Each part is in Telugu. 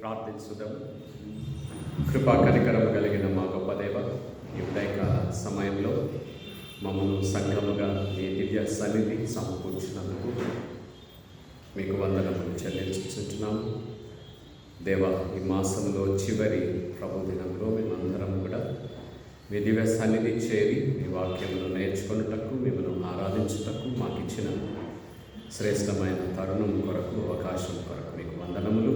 ప్రార్థించుదాం. కృపా కనికరము కలిగిన మా గొప్ప దేవ, ఈ ఉదయకాల సమయంలో మమ్మల్ని సంఘముగా మీ దివ్య సన్నిధి సమకూర్చినందుకు మీకు వందనములు చెల్లించుచున్నాము. దేవ, ఈ మాసంలో చివరి ప్రభు దినంలో మేమందరం కూడా మీ దివ్య సన్నిధి చేరి మీ వాక్యమును నేర్చుకున్నటకు, మిమ్మల్ని ఆరాధించుటకు మాకు ఇచ్చిన శ్రేష్టమైన తరుణం కొరకు, అవకాశం కొరకు మీకు వందనములు.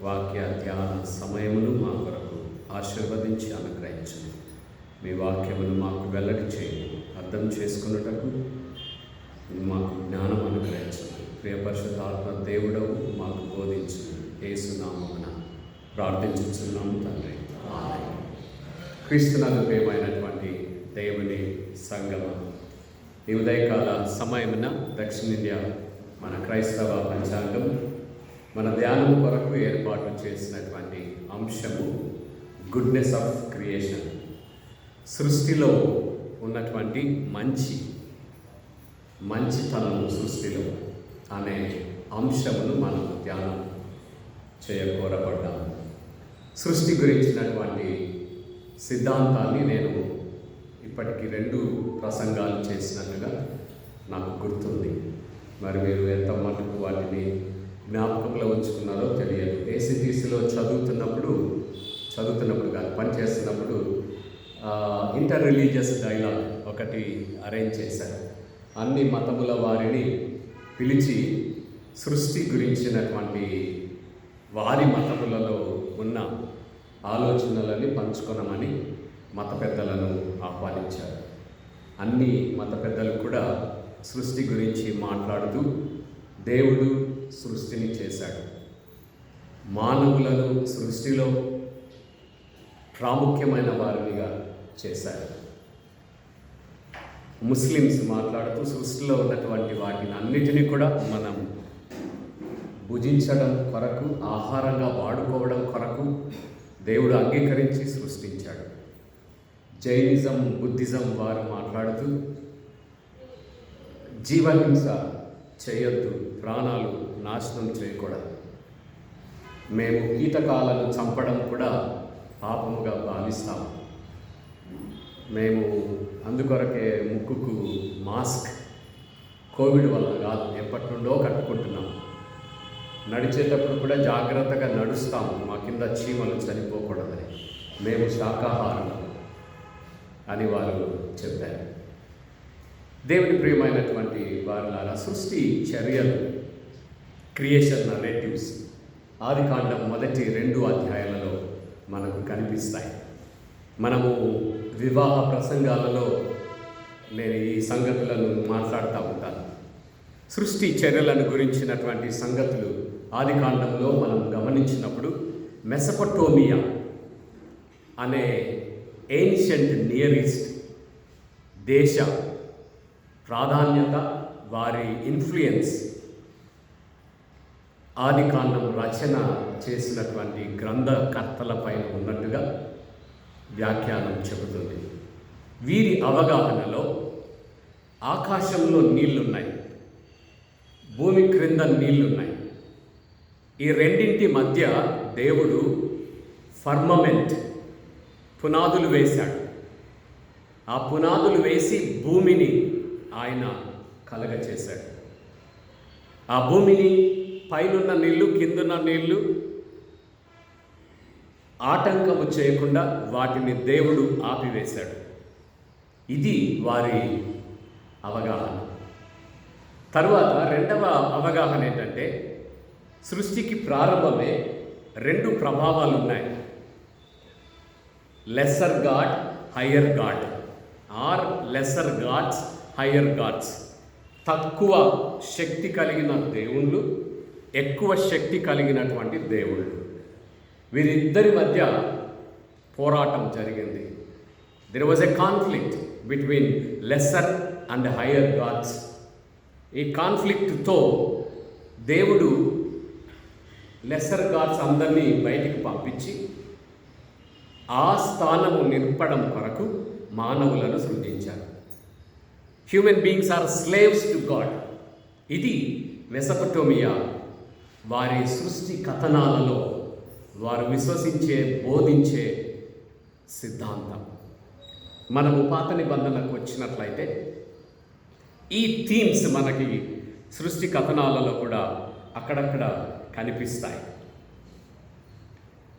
వాక్య ధ్యాన సమయమును మా కొరకు ఆశీర్వదించి అనుగ్రహించండి. మీ వాక్యమును మాకు వెల్లడి చేయండి, అర్థం చేసుకున్నటకు మాకు జ్ఞానం అనుగ్రహించండి. ప్రియ పరిశుద్ధాత్మ దేవుడవు మాకు బోధించండి. యేసు నామమున ప్రార్థించుచున్నాము తండ్రి, ఆమేన్. క్రీస్తునందు ప్రియమైనటువంటి దేవుని సంగమ, ఈ ఉదయకాల సమయమున దక్షిణ ఇండియా మన క్రైస్తవ పంచాంగం మన ధ్యానం కొరకు ఏర్పాటు చేసినటువంటి అంశము గుడ్నెస్ ఆఫ్ క్రియేషన్. సృష్టిలో ఉన్నటువంటి మంచితనం సృష్టిలో అనే అంశమును మనం ధ్యానం చేయకోరబడ్డాము. సృష్టి గురించినటువంటి సిద్ధాంతాన్ని నేను ఇప్పటికి 2 ప్రసంగాలు చేసినట్టుగా నాకు గుర్తుంది. మరి మీరు ఎంత మటుకు వాటిని జ్ఞాపకంలో ఉంచుకున్నారో తెలియదు. ఏసీటీసీలో చదువుతున్నప్పుడు కాదు, పనిచేస్తున్నప్పుడు ఇంటర్ రిలీజియస్ డైలాగ్ ఒకటి అరేంజ్ చేశారు. అన్ని మతముల వారిని పిలిచి సృష్టి గురించినటువంటి వారి మతములలో ఉన్న ఆలోచనలని పంచుకొనమని మత పెద్దలను ఆహ్వానించారు. అన్ని మత పెద్దలు కూడా సృష్టి గురించి మాట్లాడుతూ దేవుడు సృష్టిని చేశాడు, మానవులను సృష్టిలో ప్రాముఖ్యమైన వారినిగా చేశాడు. ముస్లిమ్స్ మాట్లాడుతూ సృష్టిలో ఉన్నటువంటి వాటిని అన్నిటినీ కూడా మనం భుజించడం కొరకు, ఆహారంగా వాడుకోవడం కొరకు దేవుడు అంగీకరించి సృష్టించాడు. జైనిజం, బుద్ధిజం వారు మాట్లాడుతూ జీవహింస చేయొద్దు, ప్రాణాలు నాశనం చేయకూడదు, మేము కీటకాలను చంపడం కూడా పాపముగా భావిస్తాము, మేము అందుకొరకే ముక్కుకు మాస్క్ కోవిడ్ వల్ల కాదు, ఎప్పటి నుండో కట్టుకుంటున్నాము, నడిచేటప్పుడు కూడా జాగ్రత్తగా నడుస్తాము, మా కింద చీమలు చనిపోకూడదని, మేము శాకాహారులు అని వారు చెప్పారు. దేవుని ప్రియమైనటువంటి వారులారా, సృష్టి చర్యలు, క్రియేషన్ నరేటివ్స్ ఆదికాండం మొదటి 2 అధ్యాయాలలో మనకు కనిపిస్తాయి. మనము వివాహ ప్రసంగాలలో నేను ఈ సంగతులను మాట్లాడుతూ ఉంటాను. సృష్టి చర్యలను గురించినటువంటి సంగతులు ఆదికాండంలో మనం గమనించినప్పుడు మెసొపొటేమియా అనే ఏన్షియంట్ నియర్ ఈస్ట్ దేశ ప్రాధాన్యత, వారి ఇన్ఫ్లుయెన్స్ ఆదికాండం రచన చేసినటువంటి గ్రంథకర్తల పైన ఉన్నట్టుగా వ్యాఖ్యానం చెబుతుంది. వీరి అవగాహనలో ఆకాశంలో నీళ్లున్నాయి, భూమి క్రింద నీళ్లున్నాయి. ఈ రెండింటి మధ్య దేవుడు ఫర్మమెంట్, పునాదులు వేశాడు. ఆ పునాదులు వేసి భూమిని ఆయన కలగచేశాడు. ఆ భూమిని పైనున్న నీళ్లు, కిందున్న నీళ్లు ఆటంకము చేయకుండా వాటిని దేవుడు ఆపివేశాడు. ఇది వారి అవగాహన. తరువాత 2వ అవగాహన ఏంటంటే, సృష్టికి ప్రారంభమే 2 ప్రభావాలు ఉన్నాయి. Lesser god, higher god, or lesser gods, higher gods. తక్కువ శక్తి కలిగిన దేవుళ్ళు, ఎక్కువ శక్తి కలిగినటువంటి దేవుళ్ళు. వీరిద్దరి మధ్య పోరాటం జరిగింది. There was a conflict between lesser and higher gods. ఈ కాన్ఫ్లిక్ట్తో దేవుడు లెస్సర్ గాడ్స్ అందరినీ బయటికి పంపించి ఆ స్థానము నింపడం కొరకు మానవులను సృజించారు. Human beings are slaves to God. ఇది మెసొపొటేమియా వారి సృష్టి కథనాలలో వారు విశ్వసించే బోధించే సిద్ధాంతం. మనము పాత నిబంధనకు వచ్చినట్లయితే ఈ థీమ్స్ మనకి సృష్టి కథనాలలో కూడా అక్కడక్కడ కనిపిస్తాయి.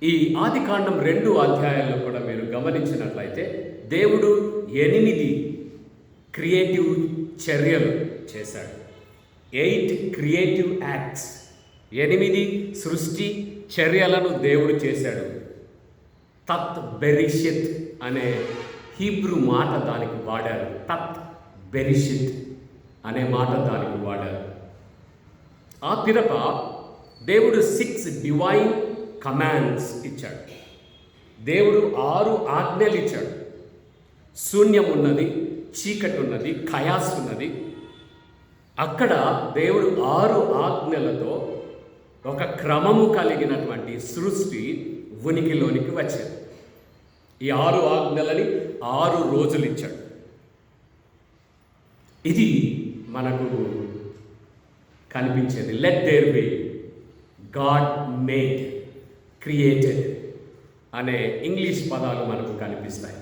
ఈ ఆదికాండం 2 అధ్యాయాల్లో కూడా మీరు గమనించినట్లయితే దేవుడు 8 క్రియేటివ్ చర్యలు చేశాడు. 8 క్రియేటివ్ యాక్ట్స్, 8 సృష్టి చర్యలను దేవుడు చేశాడు. తత్ బెరిషిత్ అనే హీబ్రూ మాట దానికి వాడారు. తత్ బెరిషిత్ అనే మాట దానికి వాడారు. ఆ పిదప దేవుడు 6 డివైన్ కమాండ్స్ ఇచ్చాడు. దేవుడు 6 ఆజ్ఞలు ఇచ్చాడు. శూన్యం ఉన్నది, చీకటి ఉన్నది, ఖయాస్ ఉన్నది. అక్కడ దేవుడు 6 ఆజ్ఞలతో ఒక క్రమము కలిగినటువంటి సృష్టి ఉనికిలోనికి వచ్చింది. ఈ 6 ఆజ్ఞలని 6 రోజులు ఇచ్చాడు. ఇది మనకు కనిపించేది. Let there be, God made, created అనే ఇంగ్లీష్ పదాలు మనకు కనిపిస్తాయి.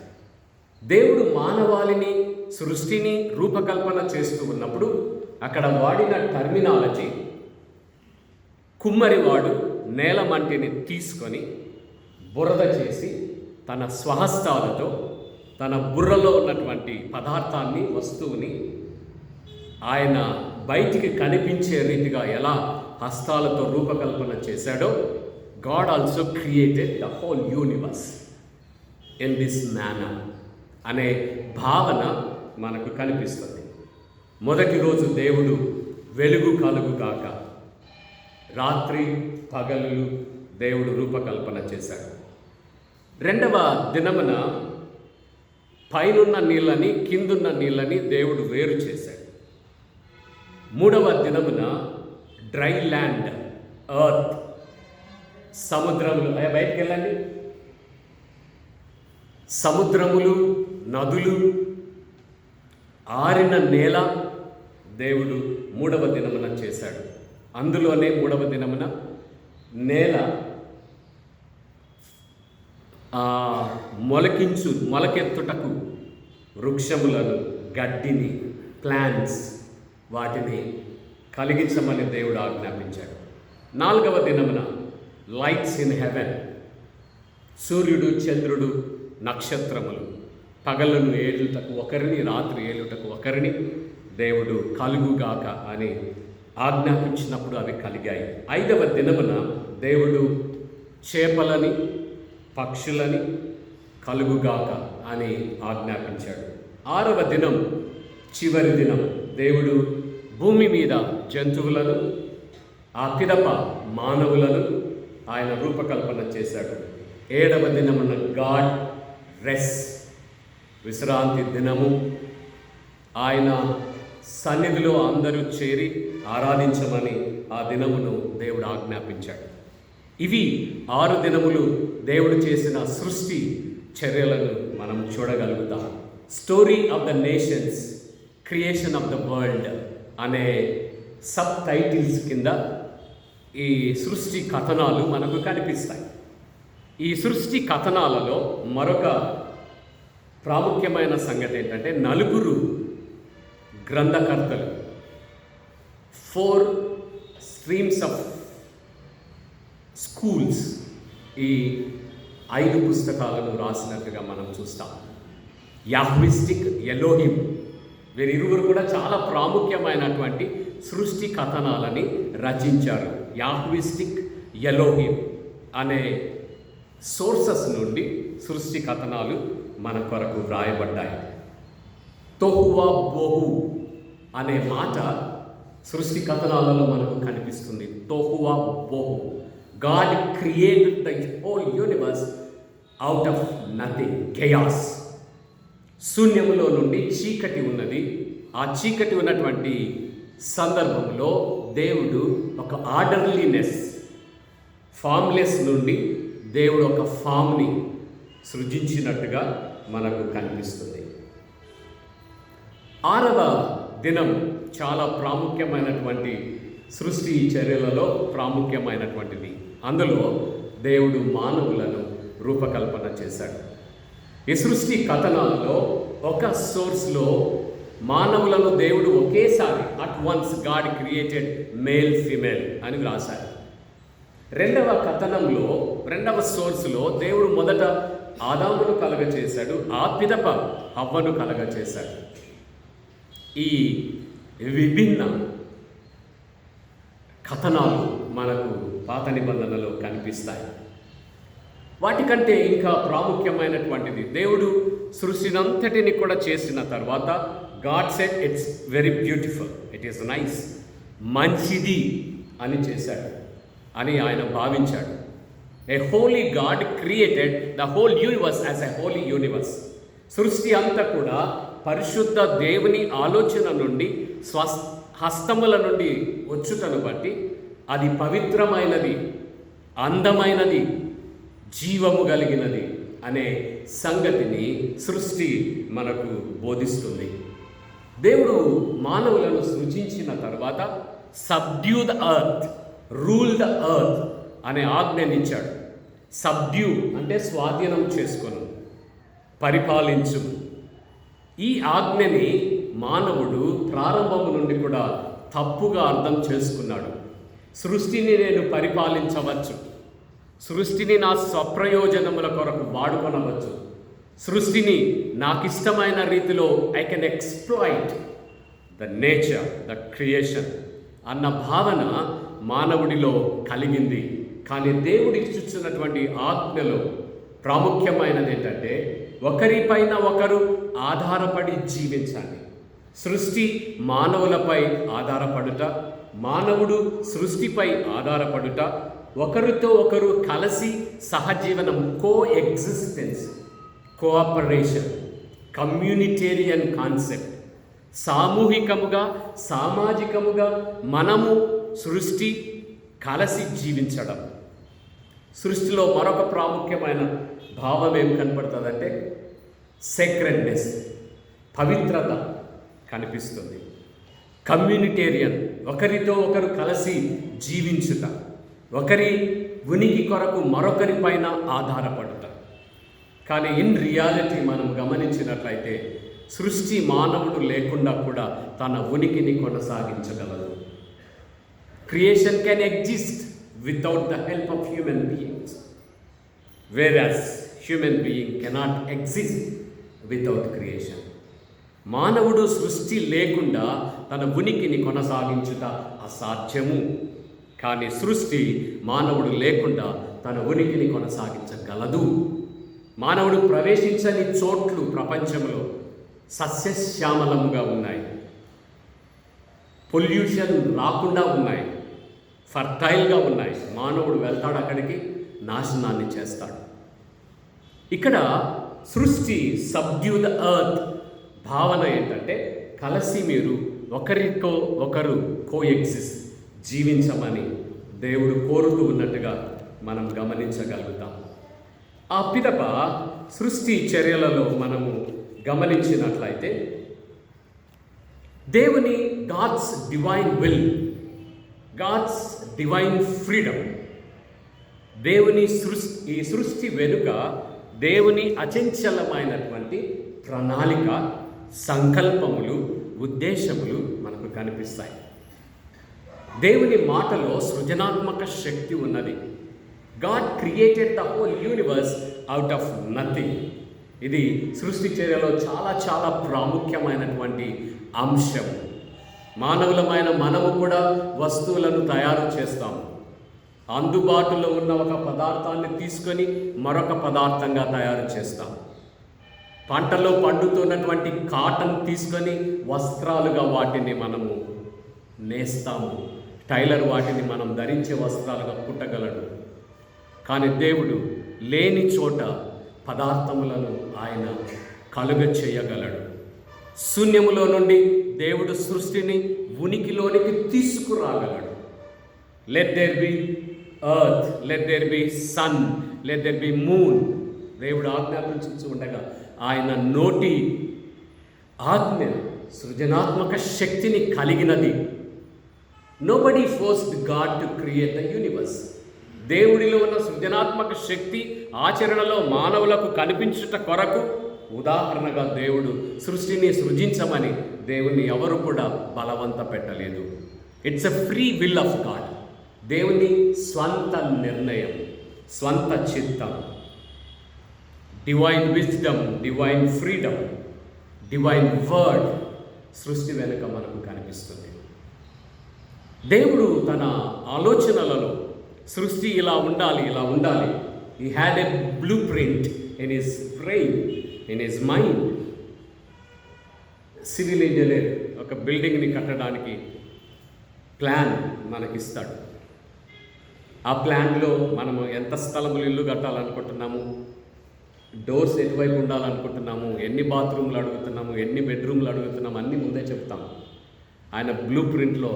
దేవుడు మానవాళిని సృష్టిని రూపకల్పన చేస్తూ ఉన్నప్పుడు అక్కడ వాడిన టర్మినాలజీ, కుమ్మరివాడు నేల మంటిని తీసుకొని బురద చేసి తన స్వహస్తాలతో తన బుర్రలో ఉన్నటువంటి పదార్థాన్ని, వస్తువుని ఆయన బయటికి కనిపించే రీతిగా ఎలా హస్తాలతో రూపకల్పన చేశాడో, God also created the whole universe in this manner అనే భావన మనకు కనిపిస్తుంది. మొదటి రోజు దేవుడు వెలుగు కలుగుగాక, రాత్రి పగలు దేవుడు రూపకల్పన చేశాడు. రెండవ దినమున పైనున్న నీళ్ళని కిందున్న నీళ్ళని దేవుడు వేరు చేశాడు. మూడవ దినమున డ్రై ల్యాండ్, ఎర్త్, సముద్రములు, బయటికి వెళ్ళండి, సముద్రములు, నదులు, ఆరిన నేల దేవుడు మూడవ దినమున చేశాడు. అందులోనే మూడవ దినమున నేల మొలకెత్తుటకు వృక్షములను, గడ్డిని, ప్లాంట్స్ వాటిని కలిగించమని దేవుడు ఆజ్ఞాపించాడు. నాలుగవ దినమున లైట్స్ ఇన్ హెవెన్, సూర్యుడు, చంద్రుడు, నక్షత్రములు పగలను ఏలుటకు ఒకరిని, రాత్రి ఏలుటకు ఒకరిని దేవుడు కలుగుగాక అని ఆజ్ఞాపించినప్పుడు అవి కలిగాయి. ఐదవ దినమున దేవుడు చేపలని, పక్షులని కలుగుగాక అని ఆజ్ఞాపించాడు. ఆరవ దినం, చివరి దినం, దేవుడు భూమి మీద జంతువులను, ఆ పిదప మానవులను ఆయన రూపకల్పన చేశాడు. ఏడవ దినమున గాడ్ రెస్ట్, విశ్రాంతి దినము. ఆయన సన్నిధిలో అందరూ చేరి ఆరాధించమని ఆ దినమును దేవుడు ఆజ్ఞాపించాడు. ఇవి 6 దినములు దేవుడు చేసిన సృష్టి చర్యలను మనం చూడగలుగుతాం. Story of the nations, creation of the world అనే సబ్ టైటిల్స్ కింద ఈ సృష్టి కథనాలు మనకు కనిపిస్తాయి. ఈ సృష్టి కథనాలలో మరొక ప్రాముఖ్యమైన సంగతి ఏంటంటే 4 గ్రంథకర్తలు, 4 స్ట్రీమ్స్ ఆఫ్ స్కూల్స్ ఈ 5 పుస్తకాలను రాసినట్టుగా మనం చూస్తాం. యాహ్విస్టిక్, ఎలోహిం, వీరిరువురు కూడా చాలా ప్రాముఖ్యమైనటువంటి సృష్టి కథనాలని రచించారు. యాహ్విస్టిక్, ఎలోహిం అనే సోర్సెస్ నుండి సృష్టి కథనాలు మన కొరకు వ్రాయబడ్డాయి. తోహువా బోహు అనే మాట సృష్టి కథనాలలో మనకు కనిపిస్తుంది. తోహువా బోహు, God created the whole universe out of nothing, chaos. శూన్యములో నుండి చీకటి ఉన్నది. ఆ చీకటి ఉన్నటువంటి సందర్భంలో దేవుడు ఒక ఆర్డర్లీనెస్, ఫామ్లెస్ నుండి దేవుడు ఒక ఫామ్ని సృజించినట్టుగా మనకు కనిపిస్తుంది. 6వ దినం చాలా ప్రాముఖ్యమైనటువంటి సృష్టి చర్యలలో ప్రాముఖ్యమైనటువంటిది. అందులో దేవుడు మానవులను రూపకల్పన చేశాడు. ఈ సృష్టి కథనాలలో ఒక సోర్స్లో మానవులను దేవుడు ఒకేసారి at once God created male female అని వ్రాశారు. రెండవ కథనంలో రెండవ సోర్స్లో దేవుడు మొదట ఆదామును కలగచేశాడు, ఆ పిదప హవ్వను కలగచేశాడు. ఈ విభిన్న కథనాలు మనకు పాత నిబంధనలో కనిపిస్తాయి. వాటికంటే ఇంకా ప్రాముఖ్యమైనటువంటిది, దేవుడు సృష్టినంతటిని కూడా చేసిన తర్వాత God said it's very beautiful, it is nice, మంచిది అని చేశాడు అని ఆయన భావించాడు. A holy God created the whole universe as a holy universe. సృష్టి అంతా కూడా పరిశుద్ధ దేవుని ఆలోచన నుండి హస్తముల నుండి వచ్చుటను బట్టి అది పవిత్రమైనది, అందమైనది, జీవము కలిగినది అనే సంగతిని సృష్టి మనకు బోధిస్తుంది. దేవుడు మానవులను సృజించిన తర్వాత subdue the earth, rule the earth అనే ఆజ్ఞనిచ్చాడు. సబ్డ్యూ అంటే స్వాధీనం చేసుకొను, పరిపాలించు. ఈ ఆజ్ఞని మానవుడు ప్రారంభము నుండి కూడా తప్పుగా అర్థం చేసుకున్నాడు. సృష్టిని నేను పరిపాలించవచ్చు, సృష్టిని నా స్వప్రయోజనముల కొరకు వాడుకొనవచ్చు, సృష్టిని నాకు ఇష్టమైన రీతిలో I can exploit the nature, the creation అన్న భావన మానవుడిలో కలిగింది. కానీ దేవుడికి చూస్తున్నటువంటి ఆజ్ఞలో ప్రాముఖ్యమైనది ఏంటంటే ఒకరిపైన ఒకరు ఆధారపడి జీవించాలి. సృష్టి మానవులపై ఆధారపడుట, మానవుడు సృష్టిపై ఆధారపడుట, ఒకరితో ఒకరు కలిసి సహజీవనం, కో ఎగ్జిస్టెన్స్, కోఆపరేషన్, కమ్యూనిటేరియన్ కాన్సెప్ట్, సామూహికముగా సామాజికముగా మనము సృష్టి కలిసి జీవించడం. సృష్టిలో మరొక ప్రాముఖ్యమైన భావం ఏం కనపడుతుందంటే సేక్రెడ్నెస్, పవిత్రత కనిపిస్తుంది. కమ్యూనిటేరియన్, ఒకరితో ఒకరు కలిసి జీవించుట, ఒకరి ఉనికి కొరకు మరొకరి పైన ఆధారపడుట. కానీ ఇన్ రియాలిటీ మనం గమనించినట్లయితే సృష్టి మానవుడు లేకుండా కూడా తన ఉనికిని కొనసాగించగలదు. Creation can exist without the help of human beings, whereas human being cannot exist without creation. మానవుడు సృష్టి లేకుండా తన ఉనికిని కొనసాగించుట అసాధ్యము. కానీ సృష్టి మానవుడు లేకుండా తన ఉనికిని కొనసాగించగలదు. మానవుడు ప్రవేశించని చోట్లు ప్రపంచంలో సస్యశ్యామలముగా ఉన్నాయి, పొల్యూషన్ రాకుండా ఉన్నాయి, ఫర్టైల్గా ఉన్నాయి. మానవుడు వెళ్తాడు అక్కడికి, నాశనాన్ని చేస్తాడు. ఇక్కడ సృష్టి సబ్డ్యూ ద ఎర్త్ భావన ఏంటంటే కలిసి మీరు ఒకరితో ఒకరు కోఎగ్జిస్ట్, జీవించమని దేవుడు కోరుతూ ఉన్నట్టుగా మనం గమనించగలుగుతాం. ఆ పిదప సృష్టి చర్యలలో మనము గమనించినట్లయితే దేవుని God's divine will, God's divine freedom, దేవుని ఈ సృష్టి వెనుక దేవుని అచంచలమైనటువంటి ప్రణాళిక, సంకల్పములు, ఉద్దేశములు మనకు కనిపిస్తాయి. దేవుని మాటలో సృజనాత్మక శక్తి ఉన్నది. God created the whole universe out of nothing. ఇది సృష్టి చర్యలో చాలా చాలా ప్రాముఖ్యమైనటువంటి అంశం. మానవులమైన మనము కూడా వస్తువులను తయారు చేస్తాము. అందుబాటులో ఉన్న ఒక పదార్థాన్ని తీసుకొని మరొక పదార్థంగా తయారు చేస్తాం. పంటలో పండుతున్నటువంటి కాటన్ తీసుకొని వస్త్రాలుగా వాటిని మనము నేస్తాము. టైలర్ వాటిని మనం ధరించే వస్త్రాలుగా కుట్టగలడు. కానీ దేవుడు లేని చోట పదార్థములను ఆయన కలుగ చేయగలడు. శూన్యములో నుండి దేవుడు సృష్టిని ఉనికిలోనికి తీసుకురాగలడు. Let there be earth, let there be sun, let there be moon. దేవుడు ఆజ్ఞాపించి ఉండగా ఆయన నోటి ఆజ్ఞ సృజనాత్మక శక్తిని కలిగినది. Nobody forced God to create the universe. దేవుడిలో ఉన్న సృజనాత్మక శక్తి ఆచరణలో మానవులకు కనిపించుట కొరకు ఉదాహరణగా దేవుడు సృష్టిని సృజించమని దేవుణ్ణి ఎవరు కూడా బలవంత పెట్టలేదు. It's a free will of God. దేవుని స్వంత నిర్ణయం, స్వంత చిత్తం, divine wisdom, divine freedom, divine word సృష్టి వెనుక మనకు కనిపిస్తుంది. దేవుడు తన ఆలోచనలలో సృష్టి ఇలా ఉండాలి, ఇలా ఉండాలి. He had a blue print in his brain, in his mind. Civil engineer ఒక బిల్డింగ్ని కట్టడానికి ప్లాన్ మనకిస్తాడు. ఆ ప్లాన్లో మనము ఎంత స్థలములు ఇల్లు కట్టాలనుకుంటున్నాము, డోర్స్ ఎటువైపు ఉండాలనుకుంటున్నాము, ఎన్ని బాత్రూమ్లు అడుగుతున్నాము, ఎన్ని బెడ్రూమ్లు అడుగుతున్నాము, అన్నీ ముందే చెప్తాము. ఆయన బ్లూ ప్రింట్లో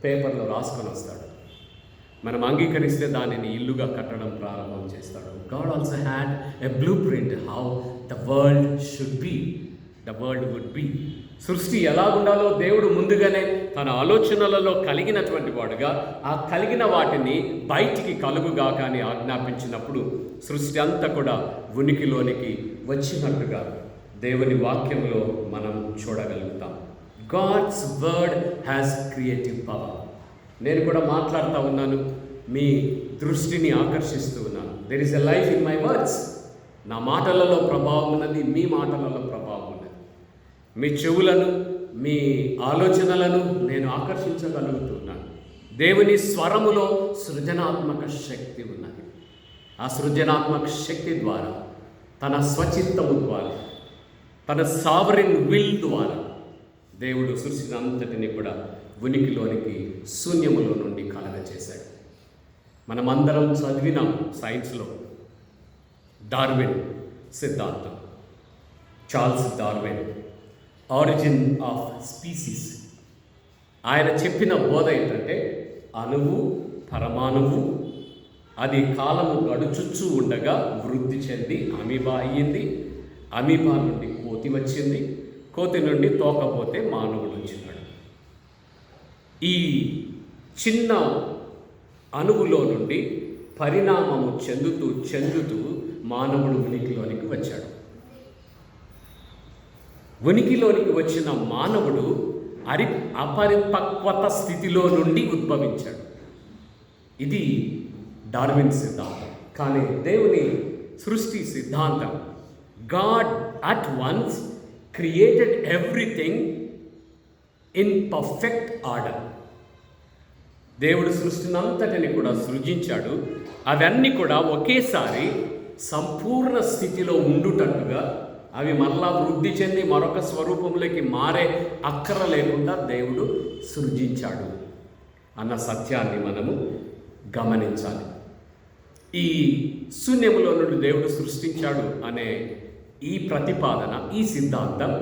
పేపర్లో రాసుకొని వస్తాడు. మనం అంగీకరిస్తే దానిని ఇల్లుగా కట్టడం ప్రారంభం చేస్తాడు. God also had a blueprint how the world should be, the world would be. సృష్టి ఎలా ఉండాలో దేవుడు ముందుగానే తన ఆలోచనలలో కలిగినటువంటి వాడుగా ఆ కలిగిన వాటిని బయటికి కలుగుగా కానీ ఆజ్ఞాపించినప్పుడు సృష్టి అంతా కూడా ఉనికిలోనికి వచ్చినట్టుగా దేవుని వాక్యంలో మనం చూడగలుగుతాం. God's word has creative power. నేను కూడా మాట్లాడుతూ ఉన్నాను, మీ దృష్టిని ఆకర్షిస్తూ ఉన్నాను. There is a life in my words. నా మాటలలో ప్రభావం ఉన్నది, మీ మాటలలో ప్రభావం ఉన్నది. మీ చెవులను, మీ ఆలోచనలను నేను ఆకర్షించగలుగుతున్నాను. దేవుని స్వరములో సృజనాత్మక శక్తి ఉన్నది. ఆ సృజనాత్మక శక్తి ద్వారా, తన స్వచిత్తము ద్వారా, తన సావరిన్ విల్ ద్వారా దేవుడు సృష్టిని అంతటిని కూడా ఉనికిలోనికి శూన్యములో నుండి కలగచేశాడు. మనమందరం చదివినాం సైన్స్లో డార్విన్ సిద్ధాంతం, Charles Darwin, origin of species. ఆయన చెప్పిన బోధ ఏంటంటే అణువు, పరమాణువు అది కాలము గడుచుచ్చు ఉండగా వృద్ధి చెంది అమీబా అయ్యింది, అమీబా నుండి కోతి వచ్చింది, కోతి నుండి తోకపోతే మానవుడు వచ్చినాడు. ఈ చిన్న అణువులో నుండి పరిణామము చెందుతూ చెందుతూ మానవుడు ఉనికిలోనికి వచ్చాడు. ఉనికిలోనికి వచ్చిన మానవుడు అపరిపక్వత స్థితిలో నుండి ఉద్భవించాడు. ఇది డార్విన్ సిద్ధాంతం. కానీ దేవుని సృష్టి సిద్ధాంతం, God at once created everything in perfect order. దేవుడు సృష్టిని అంతటిని కూడా సృజించాడు. అవన్నీ కూడా ఒకేసారి సంపూర్ణ స్థితిలో ఉండుటట్టుగా, అవి మరలా వృద్ధి చెంది మరొక స్వరూపంలోకి మారే అక్కర లేకుండా దేవుడు సృజించాడు అన్న సత్యాన్ని మనము గమనించాలి. ఈ శూన్యములో నుండి దేవుడు సృష్టించాడు అనే ఈ ప్రతిపాదన, ఈ సిద్ధాంతం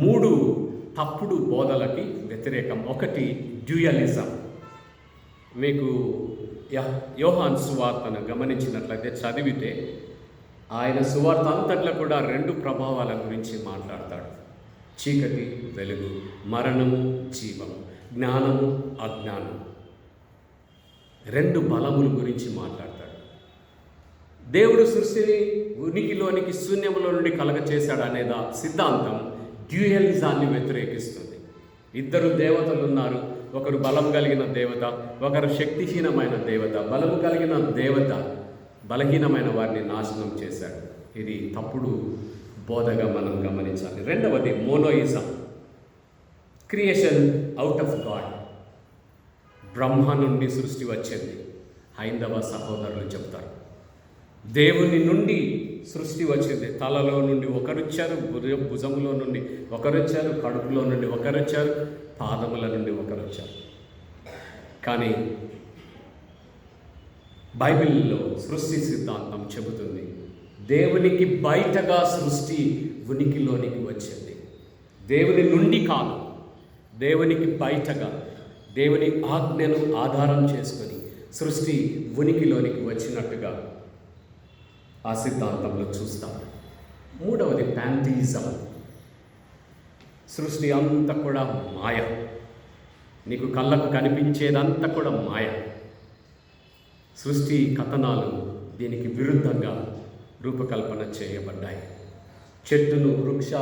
3 తప్పుడు బోధలకి వ్యతిరేకం. ఒకటి డ్యూయలిజం. మీకు యోహాను సువార్తను గమనించినట్లయితే, చదివితే ఆయన సువార్త అంతట్లో కూడా 2 ప్రభావాల గురించి మాట్లాడతాడు. చీకటి, వెలుగు, మరణము, జీవము, జ్ఞానము, అజ్ఞానం. 2 బలముల గురించి మాట్లాడతాడు. దేవుడు సృష్టిని ఉనికిలోనికి శూన్యములో నుండి కలగచేశాడు అనేదా సిద్ధాంతం డ్యూయలిజాన్ని వ్యతిరేకిస్తుంది. 2 దేవతలు ఉన్నారు. ఒకరు బలం కలిగిన దేవత, ఒకరు శక్తిహీనమైన దేవత. బలము కలిగిన దేవత బలహీనమైన వారిని నాశనం చేశాడు. ఇది తప్పుడు బోధగా మనం గమనించాలి. 2వది monoism, creation out of God. బ్రహ్మ నుండి సృష్టి వచ్చింది. హైందవ సహోదరులు చెప్తారు, దేవుని నుండి సృష్టి వచ్చింది. తలలో నుండి ఒకరొచ్చారు, భుజములో నుండి ఒకరొచ్చారు, కడుపులో నుండి ఒకరొచ్చారు, పాదముల నుండి ఒకరొచ్చారు. కానీ బైబిల్లో సృష్టి సిద్ధాంతం చెబుతుంది, దేవునికి బయటగా సృష్టి ఉనికిలోనికి వచ్చింది. దేవుని నుండి కాదు, దేవునికి బయటగా, దేవుని ఆజ్ఞను ఆధారం చేసుకొని సృష్టి ఉనికిలోనికి వచ్చినట్టుగా ఆ సిద్ధాంతంలో చూస్తాం. 3వది ప్యాంథియిజం. సృష్టి అంతా కూడా మాయ. నీకు కళ్ళకు కనిపించేదంతా కూడా మాయ. సృష్టి కథనాలు దీనికి విరుద్ధంగా రూపకల్పన చేయబడ్డాయి. చెట్టును, వృక్ష,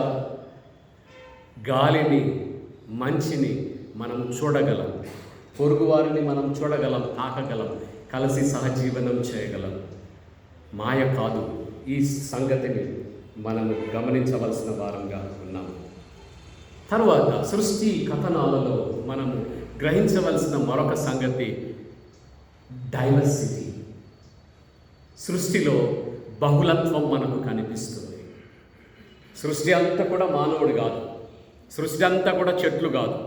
గాలిని, మంచిని మనం చూడగలం, పొరుగువారిని మనం చూడగలం, తాకగలం, కలిసి సహజీవనం చేయగలం. మాయ కాదు. ఈ సంగతిని మనము గమనించవలసిన వారంగా ఉన్నాము. తరువాత సృష్టి కథనాలలో మనము గ్రహించవలసిన మరొక సంగతి డైవర్సిటీ. సృష్టిలో బహుళత్వం మనకు కనిపిస్తుంది. సృష్టి అంతా కూడా మానవుడు కాదు, సృష్టి అంతా కూడా చెట్లు కాదు,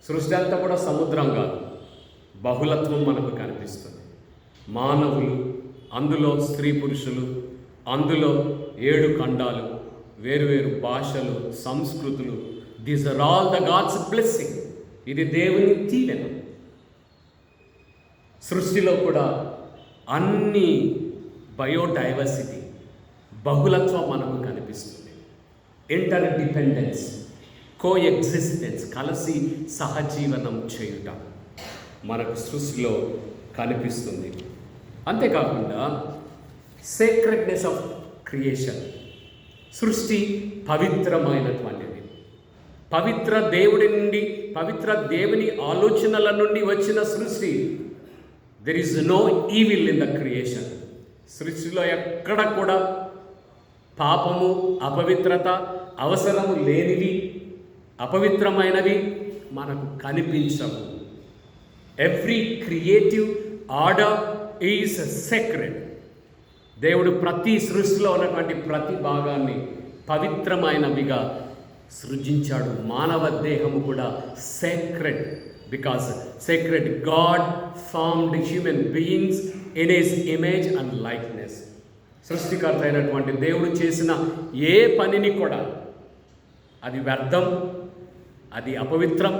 సృష్టి అంతా కూడా సముద్రం కాదు. బహుళత్వం మనకు కనిపిస్తుంది. మానవులు, అందులో స్త్రీ పురుషులు, అందులో 7 ఖండాలు, వేరువేరు భాషలు, సంస్కృతులు. These are all the God's blessing. ఇది దేవుని దీవెన. సృష్టిలో కూడా అన్ని బయోడైవర్సిటీ, బహుళత్వం మనకు కనిపిస్తుంది. ఇంటర్ డిపెండెన్స్, కో ఎగ్జిస్టెన్స్, కలిసి సహజీవనం చేయుట మనకు సృష్టిలో కనిపిస్తుంది. అంతేకాకుండా సేక్రెడ్నెస్ ఆఫ్ క్రియేషన్. సృష్టి పవిత్రమైనటువంటిది. పవిత్ర దేవుడి నుండి, పవిత్ర దేవుని ఆలోచనల నుండి వచ్చిన సృష్టి. There is no evil in the creation. సృష్టిలో ఎక్కడ కూడా పాపము, అపవిత్రత, అవసరము లేనివి, అపవిత్రమైనవి మనకు కనిపించవు. Every creative order is sacred. దేవుడు ప్రతి సృష్టిలో ఉన్నటువంటి ప్రతి భాగాన్ని పవిత్రమైనవిగా సృజించాడు. మానవ దేహము కూడా sacred, because sacred God formed human beings in his image and likeness. సృష్టికర్త అయినటువంటి దేవుడు చేసిన ఏ పనిని కూడా అది వ్యర్థం, అది అపవిత్రం,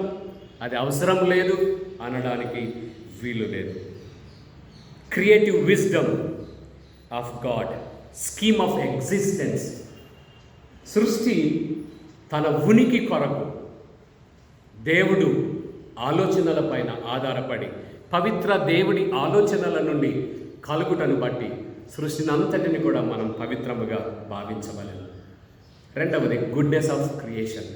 అది అవసరం లేదు అనడానికి వీలు లేదు. Creative wisdom of God, scheme of existence. సృష్టి తన ఉనికి కొరకు దేవుడు ఆలోచనల పైన ఆధారపడి, పవిత్ర దేవుడి ఆలోచనల నుండి కలుగుటను బట్టి సృష్టిని అంతటిని కూడా మనం పవిత్రముగా భావించవలెను. రెండవది గుడ్నెస్ ఆఫ్ క్రియేషన్.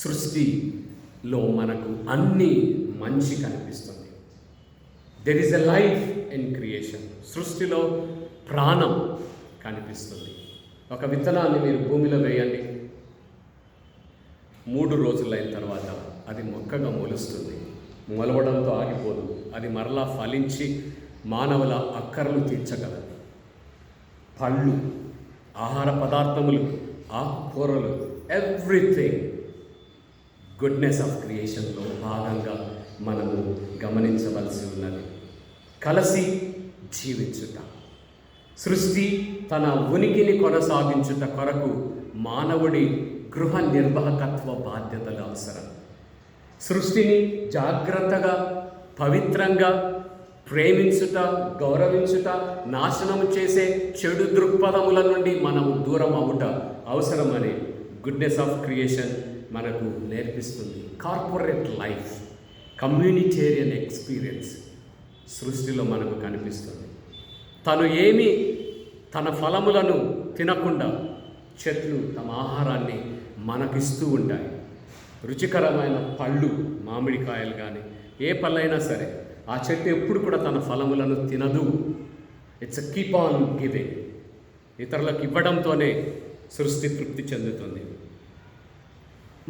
సృష్టిలో మనకు అన్నీ మంచి కనిపిస్తుంది. There is a life in creation. సృష్టిలో ప్రాణం కనిపిస్తుంది. ఒక విత్తనాన్ని మీరు భూమిలో వేయండి, 3 రోజులైన తర్వాత అది మొక్కగా మొలుస్తుంది. మొలవడంతో ఆగిపోదు. అది మరలా ఫలించి మానవుల అక్కర్లు తీర్చగలదు. పళ్ళు, ఆహార పదార్థములు, ఆకుకూరలు, ఎవ్రీథింగ్ గుడ్నెస్ ఆఫ్ క్రియేషన్లో భాగంగా మనము గమనించవలసి ఉన్నది. కలిసి జీవించుట. సృష్టి తన ఉనికిని కొనసాగించుట కొరకు మానవుడి గృహ నిర్వాహకత్వ బాధ్యతలు అవసరం. సృష్టిని జాగ్రత్తగా, పవిత్రంగా ప్రేమించుట, గౌరవించుట, నాశనం చేసే చెడు దృక్పథముల నుండి మనము దూరం అవ్వుట అవసరమని గుడ్నెస్ ఆఫ్ క్రియేషన్ మనకు నేర్పిస్తుంది. కార్పొరేట్ లైఫ్, కమ్యూనిటేరియన్ ఎక్స్పీరియన్స్ సృష్టిలో మనకు కనిపిస్తుంది. తను ఏమి తన ఫలములను తినకుండా చెట్లు తమ ఆహారాన్ని మనకిస్తూ ఉంటాయి. రుచికరమైన పళ్ళు, మామిడికాయలు కానీ ఏ పళ్ళైనా సరే ఆ చెట్టు ఎప్పుడు కూడా తన ఫలములను తినదు. It's a keep on giving. ఇతరులకు ఇవ్వడంతోనే సృష్టి తృప్తి చెందుతుంది.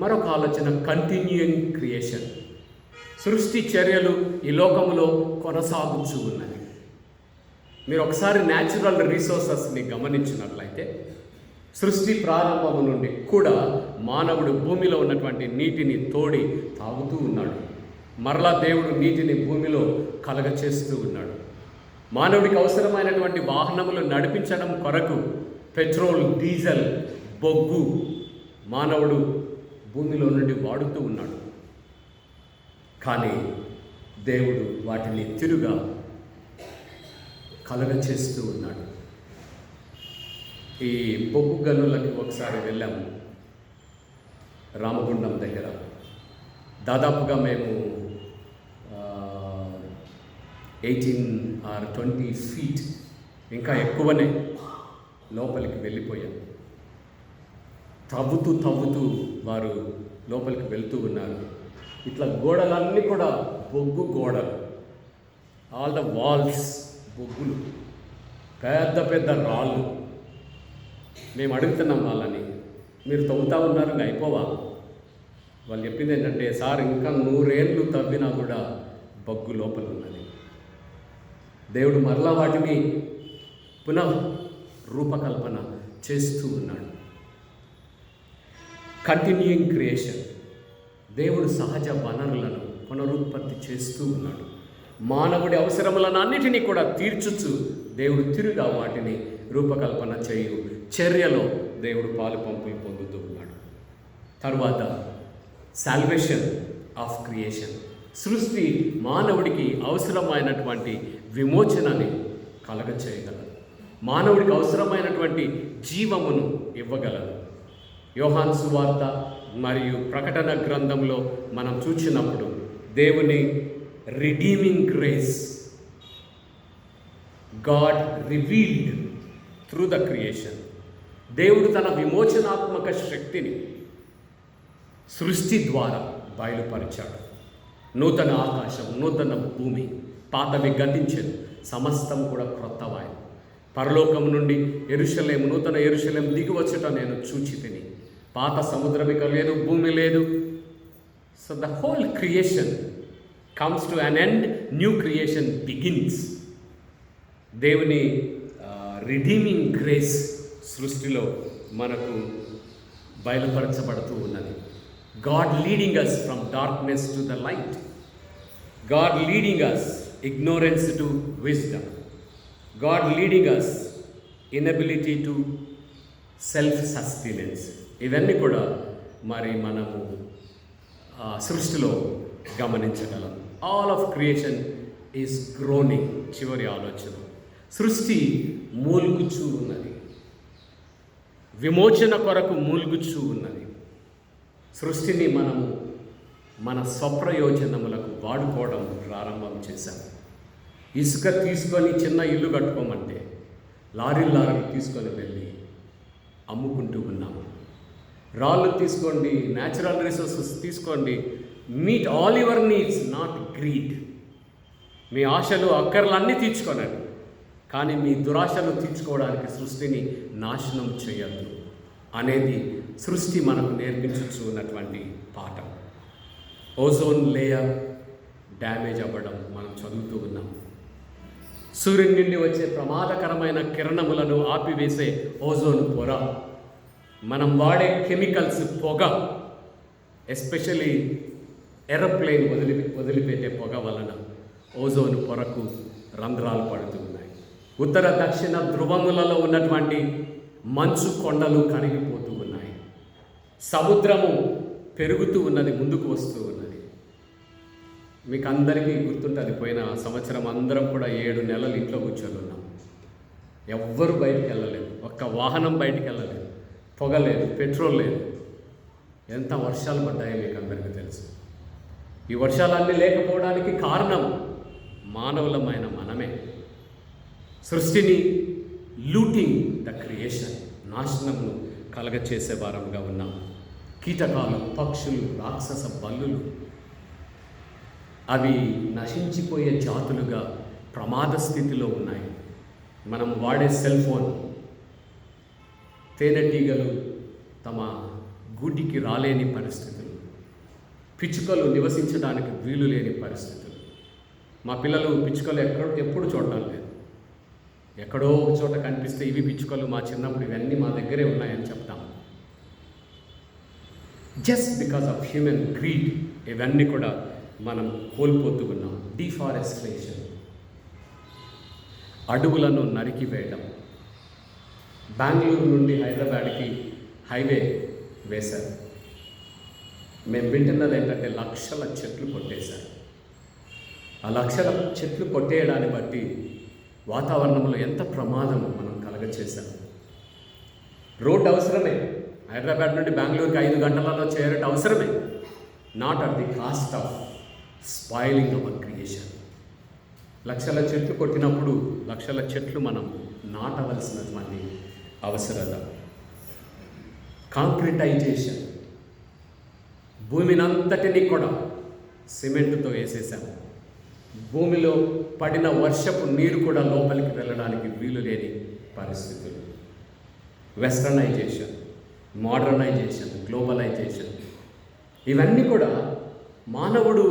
మరొక ఆలోచన కంటిన్యూయింగ్ క్రియేషన్. సృష్టి చర్యలు ఈ లోకములో కొనసాగుతూ ఉన్నది. మీరు ఒకసారి న్యాచురల్ రిసోర్సెస్ని గమనించినట్లయితే సృష్టి ప్రారంభము నుండి కూడా మానవుడు భూమిలో ఉన్నటువంటి నీటిని తోడి తాగుతూ ఉన్నాడు. మరలా దేవుడు నీటిని భూమిలో కలగచేస్తూ ఉన్నాడు. మానవుడికి అవసరమైనటువంటి వాహనములు నడిపించడం కొరకు పెట్రోల్, డీజిల్, బొగ్గు మానవుడు భూమిలో నుండి వాడుతూ ఉన్నాడు. కానీ దేవుడు వాటిని తిరుగా కలగచేస్తూ ఉన్నాడు. ఈ బొగ్గు గనులకి ఒకసారి వెళ్ళాము రామగుండం దగ్గర. దాదాపుగా మేము 18 or 20 feet ఇంకా ఎక్కువనే లోపలికి వెళ్ళిపోయాం. తవ్వుతూ వారు లోపలికి వెళ్తూ ఉన్నారు. ఇట్లా గోడలన్నీ కూడా బొగ్గు గోడలు, ఆల్ ద వాల్స్ బొగ్గులు, పెద్ద రాళ్ళు. మేము అడుగుతున్నాం వాళ్ళని, మీరు తవ్వుతూ ఉన్నారు అయిపోవా? వాళ్ళు చెప్పింది ఏంటంటే, సార్ ఇంకా 100 ఏళ్ళు తవ్వినా కూడా బొగ్గు లోపల ఉన్నది. దేవుడు మరలా వాటిని పునః రూపకల్పన చేస్తూ ఉన్నాడు. Continuing creation. దేవుడు సహజ వనరులను పునరుత్పత్తి చేస్తూ ఉన్నాడు. మానవుడి అవసరములను అన్నిటినీ కూడా తీర్చుచు దేవుడు తిరుగా వాటిని రూపకల్పన చేయు చర్యలో దేవుడు పాలు పంపులు పొందుతూ ఉన్నాడు. తరువాత సాల్వేషన్ ఆఫ్ క్రియేషన్. సృష్టి మానవుడికి అవసరమైనటువంటి విమోచనని కలగచేయగలదు. మానవుడికి అవసరమైనటువంటి జీవమును ఇవ్వగలదు. యోహాను సువార్త మరియు ప్రకటన గ్రంథంలో మనం చూసినప్పుడు దేవుని redeeming grace, God revealed through the creation. దేవుడు తన విమోచనాత్మక శక్తిని సృష్టి ద్వారా బయలుపరిచాడు. నూతన ఆకాశం, నూతన భూమి, పాతవి గతించెను, సమస్తం కూడా క్రొత్తవాయి. పరలోకం నుండి యెరూషలేము, నూతన యెరూషలేము దిగివచ్చుట నేను చూచితిని. పాత సముద్రం ఇక లేదు, భూమి లేదు. So the whole creation comes to an end, new creation begins. దేవుని రిడీమింగ్ గ్రేస్ సృష్టిలో మనకు బయలుపరచబడుతూ ఉన్నది. God leading us from darkness to the light, God leading us ignorance to wisdom, God leading us inability to self-sustenance. ఇవన్నీ కూడా మరి మనము సృష్టిలో గమనించగలం. All of creation is groaning. చివరి ఆలోచన, సృష్టి మూల్గుచూ ఉన్నది, విమోచన కొరకు మూల్గుచూ ఉన్నది. సృష్టిని మనము మన స్వప్రయోజనములకు వాడుకోవడం ప్రారంభం చేశాం. ఇసుక తీసుకొని చిన్న ఇల్లు కట్టుకోమంటే లారీలు తీసుకొని వెళ్ళి అమ్ముకుంటూ ఉన్నాము. రాళ్ళు తీసుకోండి, న్యాచురల్ రిసోర్సెస్ తీసుకోండి, meet all your needs, not greed. మీ ఆశలు అక్కర్లన్నీ తీర్చుకోనండి, కానీ మీ దురాశలు తీర్చుకోవడానికి సృష్టిని నాశనం చేయొద్దు అనేది సృష్టి మనకు నేర్పించచ్చు ఉన్నటువంటి పాఠం. ఓజోన్ లేయర్ డ్యామేజ్ అవ్వడం మనం చదువుతూ ఉన్నాం. సూర్యుని నుండి వచ్చే ప్రమాదకరమైన కిరణములను ఆపివేసే ఓజోన్ పొర, మనం వాడే కెమికల్స్, పొగ, ఎస్పెషలీ ఏరోప్లేన్ వదిలిపెట్టే పొగ వలన ఓజోన్ పొరకు రంధ్రాలు పడుతూ ఉన్నాయి. ఉత్తర దక్షిణ ధ్రువములలో ఉన్నటువంటి మంచు కొండలు కరిగిపోతూ ఉన్నాయి. సముద్రము పెరుగుతూ ఉన్నది, ముందుకు వస్తూ ఉన్నది. మీకు అందరికీ గుర్తుంటుంది, పోయిన సంవత్సరం అందరం కూడా 7 నెలలు ఇంట్లో కూర్చొని ఉన్నాం. ఎవ్వరు బయటికి వెళ్ళలేదు, ఒక్క వాహనం బయటికి వెళ్ళలేదు, పొగ లేదు, పెట్రోల్ లేదు. ఎంత వర్షాలు పడ్డాయో మీకు అందరికీ తెలుసు. ఈ వర్షాలన్నీ లేకపోవడానికి కారణం మానవులమైన మనమే. సృష్టిని లూటింగ్ ద క్రియేషన్, నాశనమును కలగచేసే వారంగా ఉన్నాం. కీటకాలు, పక్షులు, రాక్షస బల్లులు అవి నశించిపోయే జాతులుగా ప్రమాద స్థితిలో ఉన్నాయి. మనం వాడే సెల్ ఫోన్, తేనెటీగలు తమ గూటికి రాలేని పరిస్థితులు, పిచ్చుకలు నివసించడానికి వీలు లేని పరిస్థితులు. మా పిల్లలు పిచ్చుకలు ఎప్పుడు చూడడం లేదు. ఎక్కడో ఒక చోట కనిపిస్తే ఇవి పిచ్చుకలు, మా చిన్నప్పుడు ఇవన్నీ మా దగ్గరే ఉన్నాయని చెప్తాము. Just because of human greed ఇవన్నీ కూడా మనం కోల్పోతూ ఉన్నాం. డిఫారెస్టేషన్, అడవులను నరికివేయడం. బెంగళూరు నుండి హైదరాబాద్కి హైవే వేశారు. మేము వింటున్నది ఏంటంటే లక్షల చెట్లు కొట్టేశారు. ఆ లక్షల చెట్లు కొట్టేయడాన్ని బట్టి వాతావరణంలో ఎంత ప్రమాదం మనం కలగచేశాం. రోడ్డు అవసరమే, హైదరాబాద్ నుండి బెంగళూరుకి 5 గంటలలో చేరటం అవసరమే. Not at the cost of spoiling our creation. లక్షల చెట్లు కొట్టినప్పుడు లక్షల చెట్లు మనం నాటవలసినటువంటి అవసరత. కాంక్రిటైజేషన్, భూమినంతటిని కూడా సిమెంటుతో వేసేసాము. భూమిలో పడిన వర్షపు నీరు కూడా లోపలికి వెళ్ళడానికి వీలు లేని పరిస్థితులు. వెస్టర్నైజేషన్, మోడర్నైజేషన్, గ్లోబలైజేషన్, ఇవన్నీ కూడా మానవుడు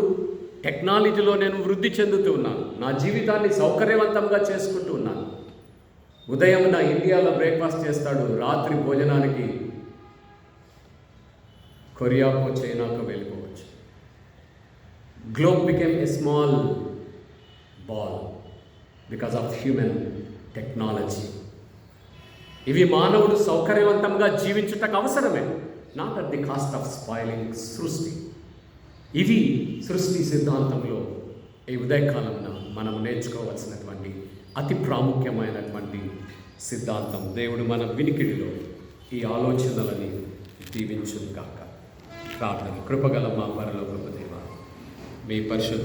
టెక్నాలజీలో నేను వృద్ధి చెందుతూ ఉన్నాను. నా జీవితాన్ని సౌకర్యవంతంగా చేసుకుంటూ ఉన్నాను. ఉదయం నా ఇండియాలో బ్రేక్ఫాస్ట్ చేస్తాడు, రాత్రి భోజనానికి కొరియాకో చైనాకో వెళ్ళిపోవచ్చు. Globe became a small ball because of human technology. ఇవి మానవుడు సౌకర్యవంతంగా జీవించుటకు అవసరమే, not at the cost of spoiling సృష్టి. ఇవి సృష్టి సిద్ధాంతంలో ఈ ఉదయకాలంలో మనం నేర్చుకోవాల్సినటువంటి అతి ప్రాముఖ్యమైనటువంటి సిద్ధాంతం. దేవుడు మన వినికిడిలో ఈ ఆలోచనలని దీవించును గాక. ప్రార్థన. కృపగల మా పరలోకపు దేవా, మీ పరిశుద్ధ